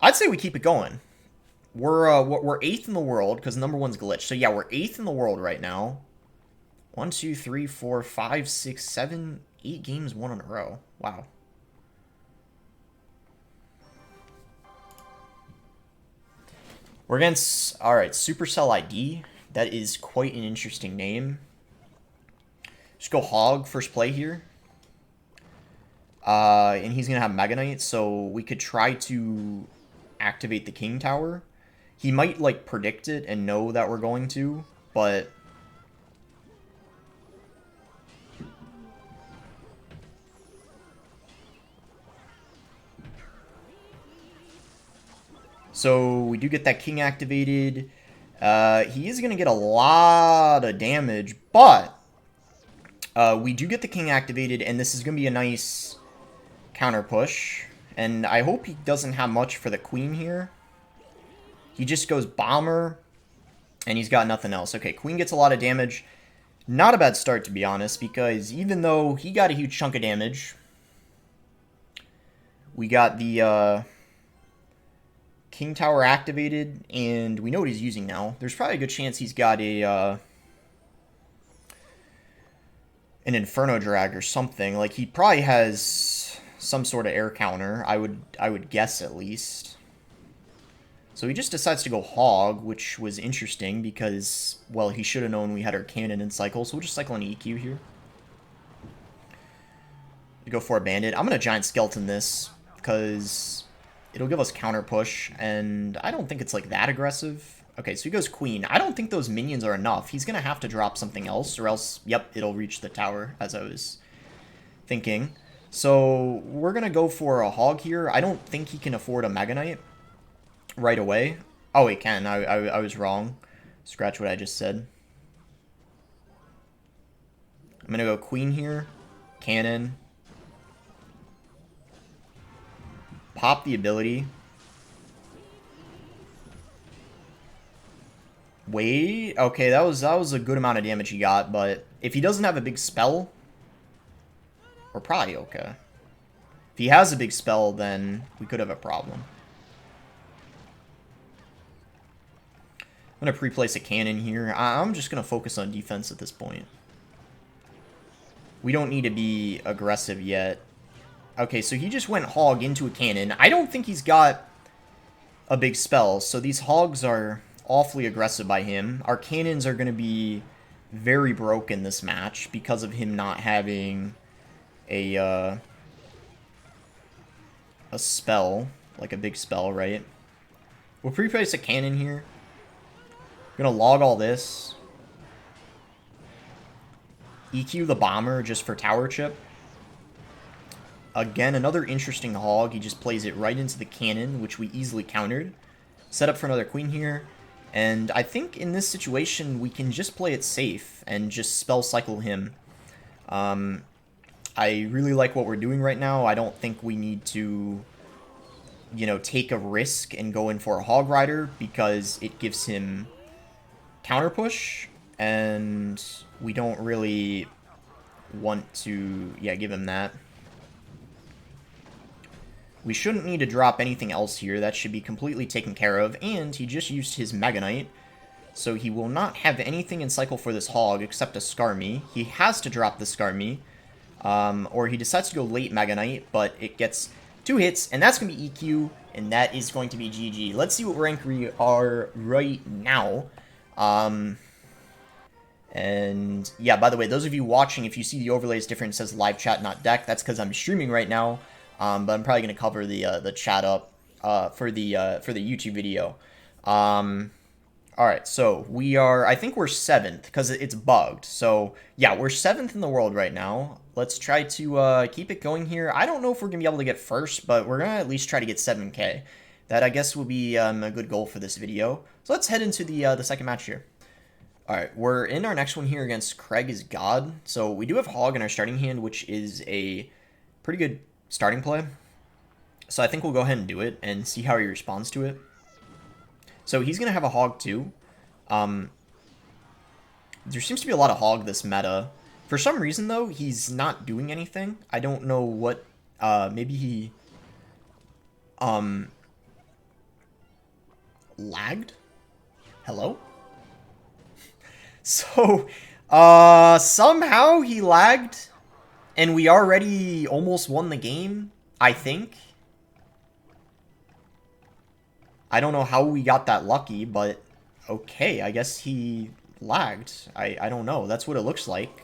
I'd say we keep it going. We're eighth in the world because number one's glitched. So yeah, we're eighth in the world right now. 1, 2, 3, 4, 5, 6, 7, 8 games won in a row. Wow. We're against, all right, Supercell ID. That is quite an interesting name. Just go Hog first play here. And he's gonna have Mega Knight, so we could try to activate the King Tower. He might like predict it and know that we're going to, but so we do get that King activated. He is gonna get a lot of damage, but we do get the King activated, and this is gonna be a nice counter push. And I hope he doesn't have much for the Queen here. He just goes Bomber, and he's got nothing else. Okay, Queen gets a lot of damage. Not a bad start, to be honest, because even though he got a huge chunk of damage, we got the King Tower activated, and we know what he's using now. There's probably a good chance he's got a an Inferno Drag or something. Like, he probably has some sort of air counter, I would guess at least. So he just decides to go Hog, which was interesting because, well, he should have known we had our cannon in cycle, so we'll just cycle an EQ here. We go for a Bandit. I'm going to Giant Skeleton this because it'll give us counter push, and I don't think it's like that aggressive. Okay, so he goes Queen. I don't think those minions are enough. He's going to have to drop something else, or else, yep, it'll reach the tower, as I was thinking. So we're going to go for a Hog here. I don't think he can afford a Mega Knight right away. Oh, he can. I was wrong. Scratch what I just said. I'm going to go Queen here. Cannon. Pop the ability. Wait. Okay, that was a good amount of damage he got, but if he doesn't have a big spell, we're probably okay. If he has a big spell, then we could have a problem. I'm going to pre-place a cannon here. I'm just going to focus on defense at this point. We don't need to be aggressive yet. Okay, so he just went Hog into a cannon. I don't think he's got a big spell, so these Hogs are awfully aggressive by him. Our cannons are going to be very broken this match because of him not having a spell, like a big spell, right? We'll pre-place a cannon here. Gonna log all this. EQ the Bomber just for tower chip. Again, another interesting Hog. He just plays it right into the cannon, which we easily countered. Set up for another Queen here. And I think in this situation, we can just play it safe and just spell cycle him. I really like what we're doing right now. I don't think we need to, you know, take a risk and go in for a Hog Rider because it gives him counter push, and we don't really want to, yeah, give him that. We shouldn't need to drop anything else here. That should be completely taken care of, and he just used his Mega Knight, so he will not have anything in cycle for this Hog except a Skarmy. He has to drop the Skarmy, or he decides to go late Mega Knight, but it gets 2 hits, and that's going to be EQ, and that is going to be GG. Let's see what rank we are right now. And yeah, by the way, those of you watching, if you see the overlays different, it says live chat, not deck. That's because I'm streaming right now. But I'm probably going to cover the chat up for the YouTube video. All right, so we are, I think we're 7th because it's bugged. So yeah, we're 7th in the world right now. Let's try to keep it going here. I don't know if we're going to be able to get first, but we're going to at least try to get 7K. That, I guess, will be a good goal for this video. So let's head into the second match here. All right, we're in our next one here against Craig is God. So we do have Hog in our starting hand, which is a pretty good starting play. So I think we'll go ahead and do it and see how he responds to it. So he's going to have a Hog too. There seems to be a lot of Hog this meta. For some reason, though, he's not doing anything. I don't know what... maybe he... lagged? Hello? So, somehow he lagged, and we already almost won the game, I think. I don't know how we got that lucky, but okay, I guess he lagged. I don't know. That's what it looks like.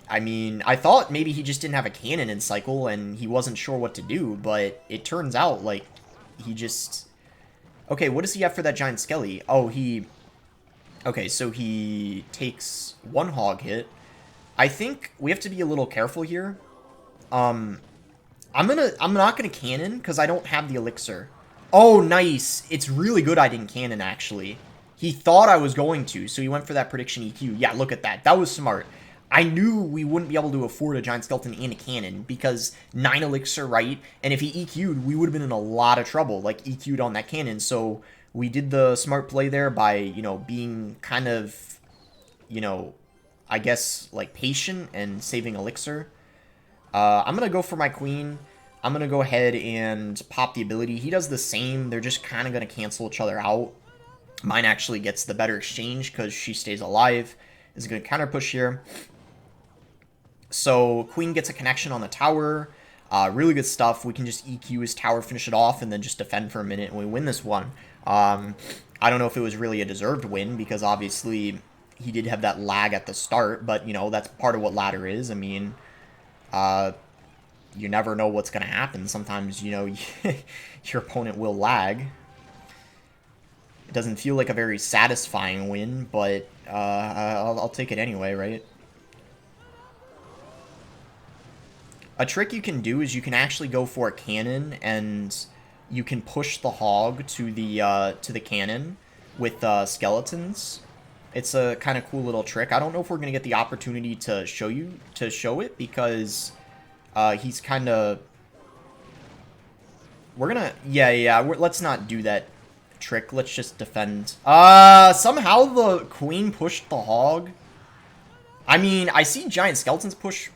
I mean, I thought maybe he just didn't have a cannon in cycle and he wasn't sure what to do, but it turns out, like, he just... Okay, what does he have for that giant skelly? Oh, he... Okay, so he takes one hog hit. I think we have to be a little careful here. I'm not gonna cannon because I don't have the elixir. Oh, nice. It's really good I didn't cannon, actually. He thought I was going to, so he went for that prediction EQ. Yeah, look at that. That was smart. I knew we wouldn't be able to afford a giant skeleton and a cannon because 9 elixir, right? And if he EQ'd, we would have been in a lot of trouble, like EQ'd on that cannon. So we did the smart play there by, you know, being kind of, you know, I guess, like, patient and saving elixir. I'm going to go for my queen. I'm going to go ahead and pop the ability. He does the same. They're just kind of going to cancel each other out. Mine actually gets the better exchange because she stays alive. Is a good counter push here. So queen gets a connection on the tower. Really good stuff. We can just EQ his tower, finish it off, and then just defend for a minute, and we win this one. I don't know if it was really a deserved win because obviously he did have that lag at the start, but, you know, that's part of what ladder is. I mean, you never know what's going to happen. Sometimes, you know, your opponent will lag. It doesn't feel like a very satisfying win, but I'll take it anyway, right? A trick you can do is you can actually go for a cannon, and you can push the hog to the cannon with skeletons. It's a kind of cool little trick. I don't know if we're gonna get the opportunity to show it because he's kind of. We're gonna let's not do that trick. Let's just defend. Somehow the queen pushed the hog. I mean, I see giant skeletons push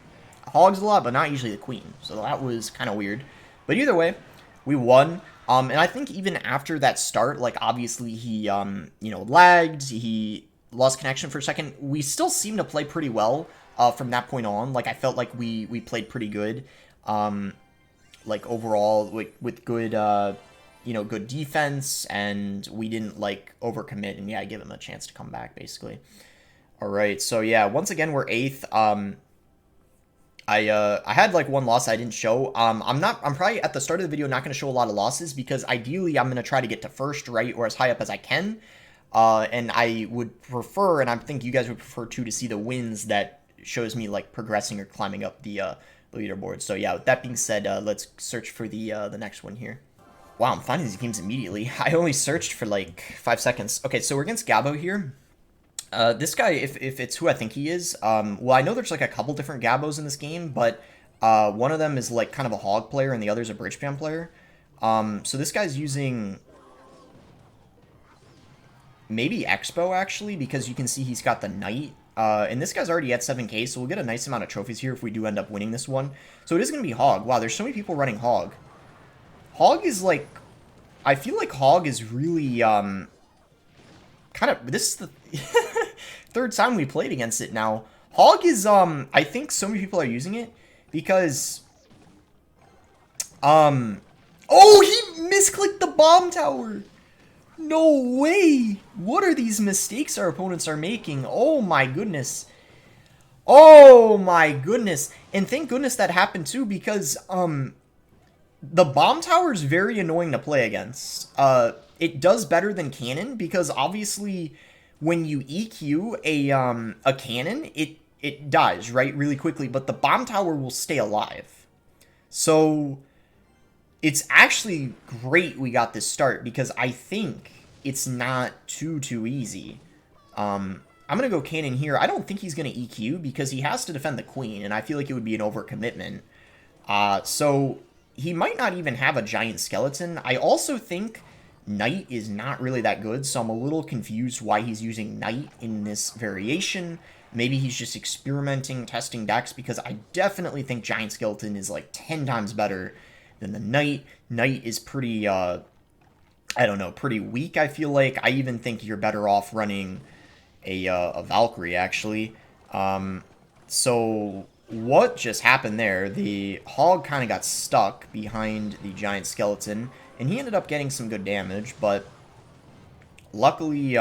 hogs a lot, but not usually the queen. So that was kind of weird. But either way, we won. And I think even after that start, like, obviously he, you know, lagged. He lost connection for a second. We still seemed to play pretty well from that point on. Like, I felt like we played pretty good. Like, overall, with good, you know, good defense. And we didn't, like, overcommit. And, yeah, give him a chance to come back, basically. All right. So, yeah, once again, we're 8th. I had like one loss I didn't show. I'm probably at the start of the video not going to show a lot of losses because ideally I'm going to try to get to first, right, or as high up as I can. And I would prefer, and I think you guys would prefer too, to see the wins that shows me like progressing or climbing up the leaderboard. So yeah, with that being said, let's search for the next one here. Wow, I'm finding these games immediately. I only searched for like 5 seconds. Okay, so we're against Gabo here. This guy, if it's who I think he is, well, I know there's like a couple different Gabos in this game, but one of them is like kind of a hog player and the other's a bridge spam player. So this guy's using maybe Expo, actually, because you can see he's got the knight. And this guy's already at 7k, so we'll get a nice amount of trophies here if we do end up winning this one. So it is going to be Hog. Wow, there's so many people running Hog. Hog is like... I feel like Hog is really, kind of... This is the... third time we played against it now. Hog is, I think so many people are using it because, oh, he misclicked the bomb tower. No way. What are these mistakes our opponents are making? Oh my goodness. Oh my goodness. And thank goodness that happened too because, the bomb tower is very annoying to play against. It does better than cannon because obviously when you EQ a cannon, it dies, right, really quickly, but the bomb tower will stay alive. So it's actually great we got this start because I think it's not too easy. I'm going to go cannon here. I don't think he's going to EQ because he has to defend the queen, and I feel like it would be an overcommitment. So he might not even have a giant skeleton. I also think Knight is not really that good, so I'm a little confused why he's using Knight in this variation. Maybe he's just experimenting, testing decks, because I definitely think Giant Skeleton is like 10 times better than the Knight. Knight is pretty, I I don't know, pretty weak, I feel like. I even think you're better off running a Valkyrie, actually. So what just happened there? The Hog kind of got stuck behind the giant skeleton, and he ended up getting some good damage, but luckily,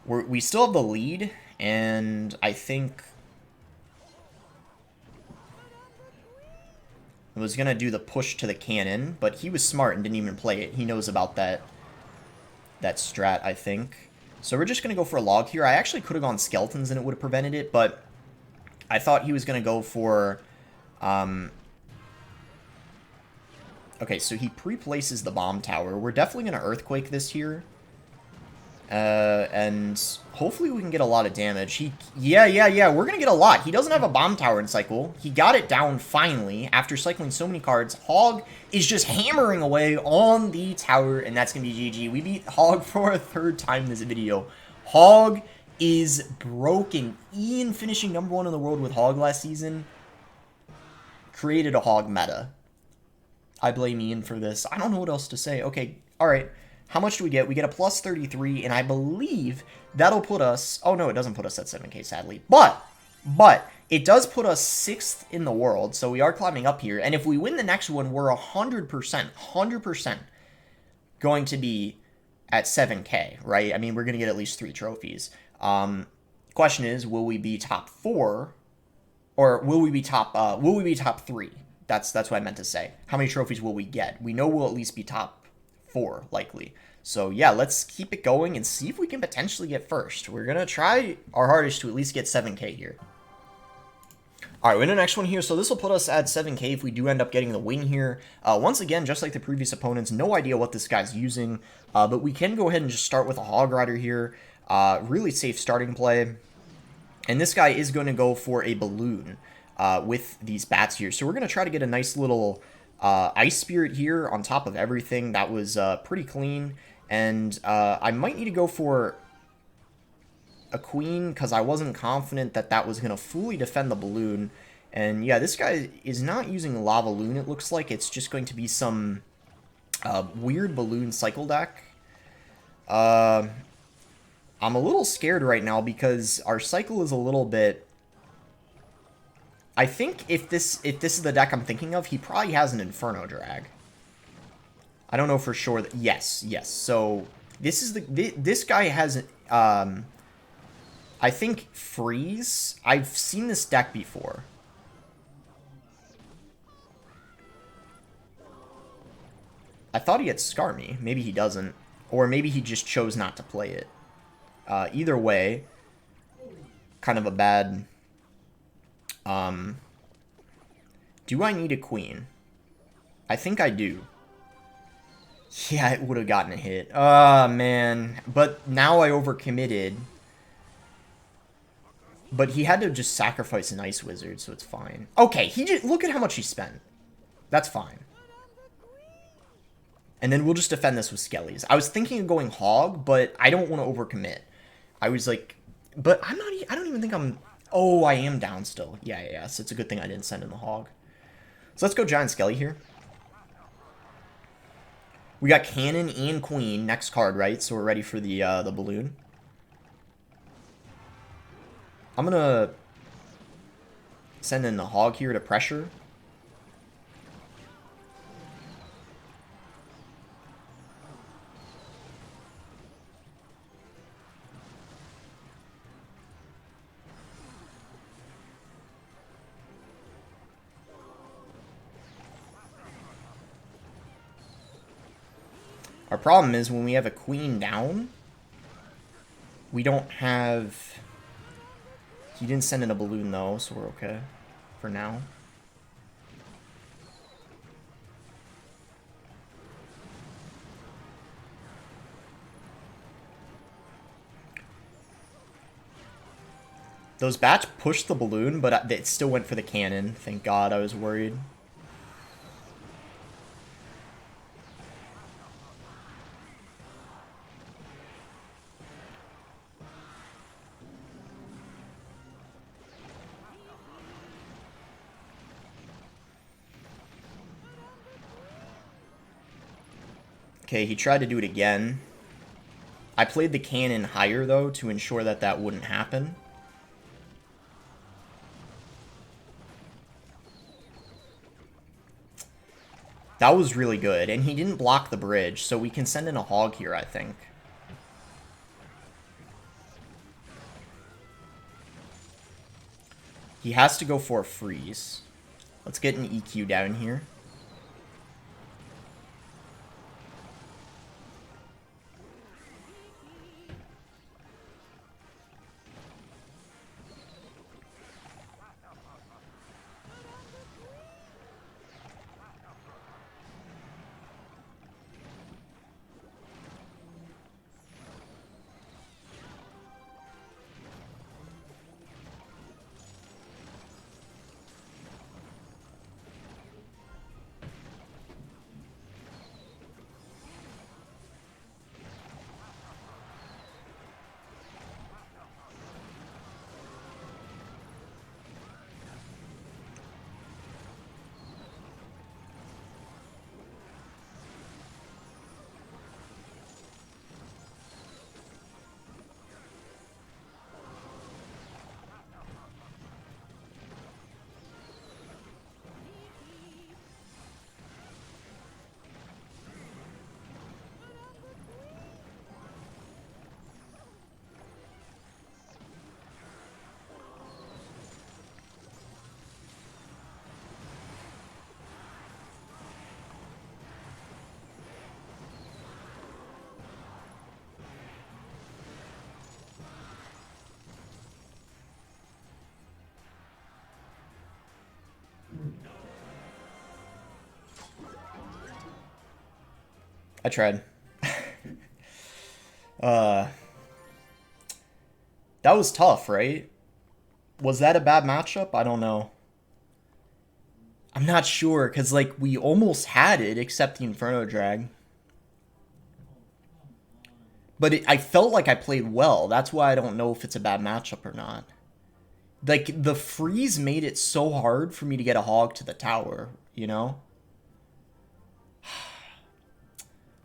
we still have the lead, and I think I was going to do the push to the cannon, but he was smart and didn't even play it. He knows about that strat, I think. So we're just going to go for a log here. I actually could have gone skeletons and it would have prevented it, but I thought he was going to go for... Okay, so he pre-places the bomb tower. We're definitely going to earthquake this here. And hopefully we can get a lot of damage. Yeah, we're going to get a lot. He doesn't have a bomb tower in cycle. He got it down finally after cycling so many cards. Hog is just hammering away on the tower, and that's going to be GG. We beat Hog for a third time in this video. Hog is broken. Ian finishing #1 in the world with Hog last season created a Hog meta. I blame Ian for this. I don't know what else to say. Okay, alright. How much do we get? We get a plus 33, and I believe that'll put us... Oh, no, it doesn't put us at 7k, sadly. But it does put us 6th in the world, so we are climbing up here. And if we win the next one, we're 100% going to be at 7k, right? I mean, we're going to get at least 3 trophies. Question is, will we be top 4? Or will we be top 3? That's what I meant to say. How many trophies will we get? We know we'll at least be top 4, likely. So yeah, let's keep it going and see if we can potentially get first. We're gonna try our hardest to at least get 7k here. Alright, we're in the next one here, so this will put us at 7k if we do end up getting the win here. Once again, just like the previous opponents, no idea what this guy's using, but we can go ahead and just start with a Hog Rider here. Really safe starting play. And this guy is going to go for a balloon with these bats here. So we're going to try to get a nice little... Ice Spirit here on top of everything. That was pretty clean. And I might need to go for a Queen because I wasn't confident that that was going to fully defend the balloon. And yeah, this guy is not using Lava Loon, it looks like. It's just going to be some weird balloon cycle deck. I'm a little scared right now because our cycle is a little bit... I think if this is the deck I'm thinking of, he probably has an Inferno Drag. I don't know for sure. Yes. So this is this guy has I think Freeze. I've seen this deck before. I thought he had Scar Me. Maybe he doesn't, or maybe he just chose not to play it. Either way, kind of a bad. Do I need a Queen? I think I do. Yeah, it would have gotten a hit. Oh, man. But now I overcommitted. But he had to just sacrifice an Ice Wizard, so it's fine. Okay, look at how much he spent. That's fine. And then we'll just defend this with Skellies. I was thinking of going Hog, but I don't want to overcommit. I was like... But I don't even think I'm... Oh, I am down still. Yeah, so it's a good thing I didn't send in the Hog. So let's go Giant Skelly here. We got Cannon and Queen next card, right? So we're ready for the balloon. I'm gonna send in the Hog here to pressure. Our problem is when we have a Queen down, we don't have... He didn't send in a balloon though, so we're okay for now. Those bats pushed the balloon, but it still went for the cannon. Thank God, I was worried. Okay, he tried to do it again. I played the cannon higher, though, to ensure that that wouldn't happen. That was really good, and he didn't block the bridge, so we can send in a hog here, I think. He has to go for a freeze. Let's get an EQ down here. I tried. That was tough, right? Was that a bad matchup? I don't know. I'm not sure, because, like, we almost had it, except the Inferno Drag. But I felt like I played well. That's why I don't know if it's a bad matchup or not. Like, the freeze made it so hard for me to get a hog to the tower, you know?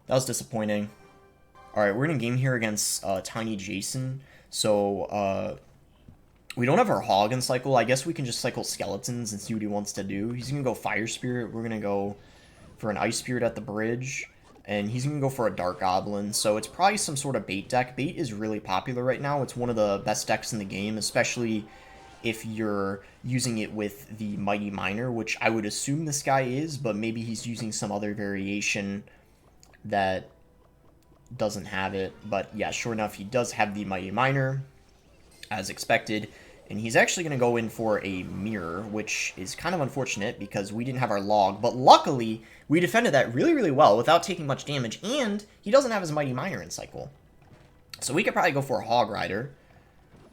That was disappointing. Alright, we're in a game here against Tiny Jason. So, we don't have our hog in cycle. I guess we can just cycle skeletons and see what he wants to do. He's going to go Fire Spirit. We're going to go for an Ice Spirit at the bridge. And he's going to go for a Dark Goblin. So it's probably some sort of bait deck. Bait is really popular right now. It's one of the best decks in the game, especially if you're using it with the Mighty Miner, which I would assume this guy is, but maybe he's using some other variation that doesn't have it. But yeah, sure enough, he does have the Mighty Miner, as expected. And he's actually going to go in for a mirror, which is kind of unfortunate because we didn't have our log. But luckily, we defended that really, really well without taking much damage. And he doesn't have his Mighty Miner in cycle. So we could probably go for a Hog Rider.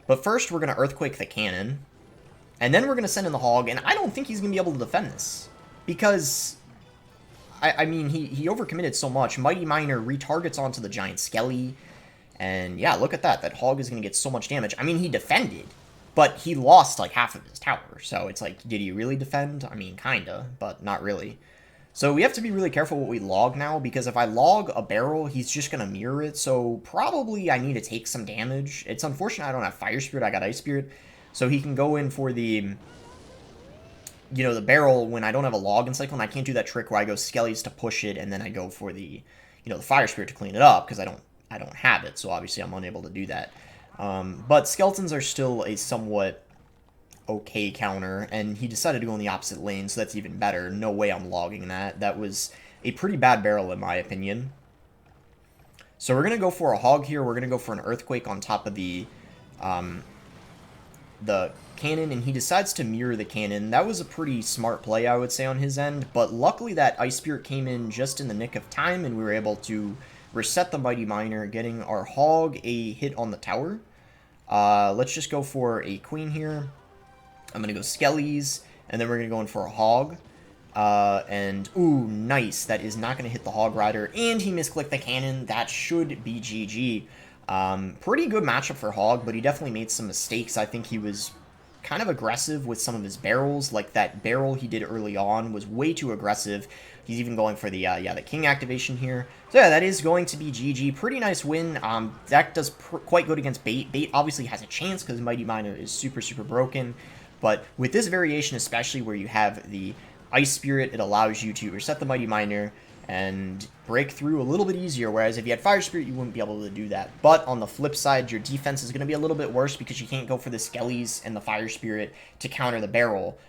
But first, we're going to Earthquake the cannon. And then we're going to send in the Hog. And I don't think he's going to be able to defend this. Because, I mean, he overcommitted so much. Mighty Miner retargets onto the Giant Skelly. And yeah, look at that. That Hog is going to get so much damage. I mean, he defended. But he lost, like, half of his tower. So it's like, did he really defend? I mean, kinda, but not really. So we have to be really careful what we log now, because if I log a barrel, he's just going to mirror it. So probably I need to take some damage. It's unfortunate I don't have Fire Spirit. I got Ice Spirit. So he can go in for the, you know, the barrel when I don't have a log in cycle. And I can't do that trick where I go Skellies to push it, and then I go for the, you know, the Fire Spirit to clean it up, because I don't have it. So obviously I'm unable to do that. But skeletons are still a somewhat okay counter, and he decided to go in the opposite lane, so that's even better. No way I'm logging that. That was a pretty bad barrel, in my opinion. So we're going to go for a hog here. We're going to go for an earthquake on top of the cannon, and he decides to mirror the cannon. That was a pretty smart play, I would say, on his end, but luckily that Ice Spirit came in just in the nick of time, and we were able to reset the Mighty Miner, getting our hog a hit on the tower. Let's just go for a queen here. I'm going to go Skellies, and then we're going to go in for a hog. And, ooh, nice. That is not going to hit the Hog Rider, and he misclicked the cannon. That should be GG. Pretty good matchup for Hog, but he definitely made some mistakes. I think he was kind of aggressive with some of his barrels. Like that barrel he did early on was way too aggressive. He's even going for the the king activation here. So yeah, that is going to be GG. Pretty nice win. Deck does quite good against bait. Bait obviously has a chance because Mighty Miner is super broken. But with this variation, especially where you have the Ice Spirit, it allows you to reset the Mighty Miner and break through a little bit easier, whereas if you had Fire Spirit, you wouldn't be able to do that. But on the flip side, your defense is going to be a little bit worse because you can't go for the Skellies and the Fire Spirit to counter the barrel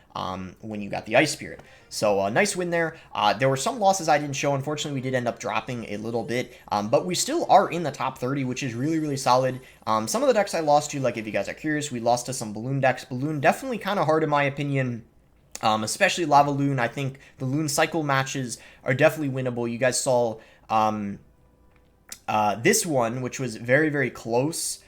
when you got the Ice Spirit. So nice win there. There were some losses I didn't show. Unfortunately, we did end up dropping a little bit, but we still are in the top 30, which is really solid. Some of the decks I lost to, like if you guys are curious, we lost to some Balloon decks. Balloon definitely kind of hard in my opinion. Especially Lava Loon. I think the Loon Cycle matches are definitely winnable. You guys saw this one, which was very close.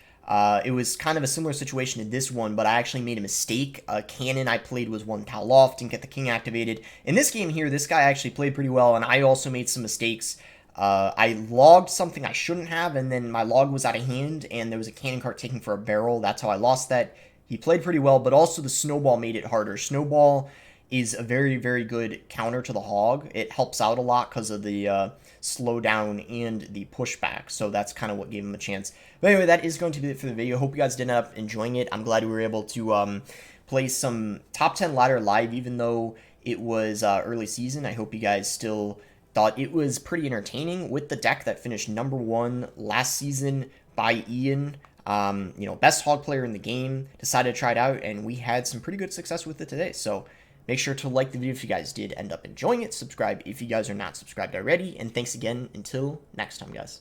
It was kind of a similar situation to this one, but I actually made a mistake. Cannon I played was one tile off, didn't get the king activated. In this game here, this guy actually played pretty well, and I also made some mistakes. I logged something I shouldn't have, and then my log was out of hand, and there was a cannon cart taking for a barrel. That's how I lost that. He played pretty well, but also the Snowball made it harder. Snowball is a very good counter to the Hog. It helps out a lot because of the slowdown and the pushback, so that's kind of what gave him a chance. But anyway, that is going to be it for the video. Hope you guys did end up enjoying it. I'm glad we were able to play some top 10 ladder live, even though it was early season. I hope you guys still thought it was pretty entertaining with the deck that finished #1 last season by Ian. You know, best Hog player in the game, decided to try it out, and we had some pretty good success with it today. So make sure to like the video if you guys did end up enjoying it, subscribe if you guys are not subscribed already, and thanks again until next time, guys.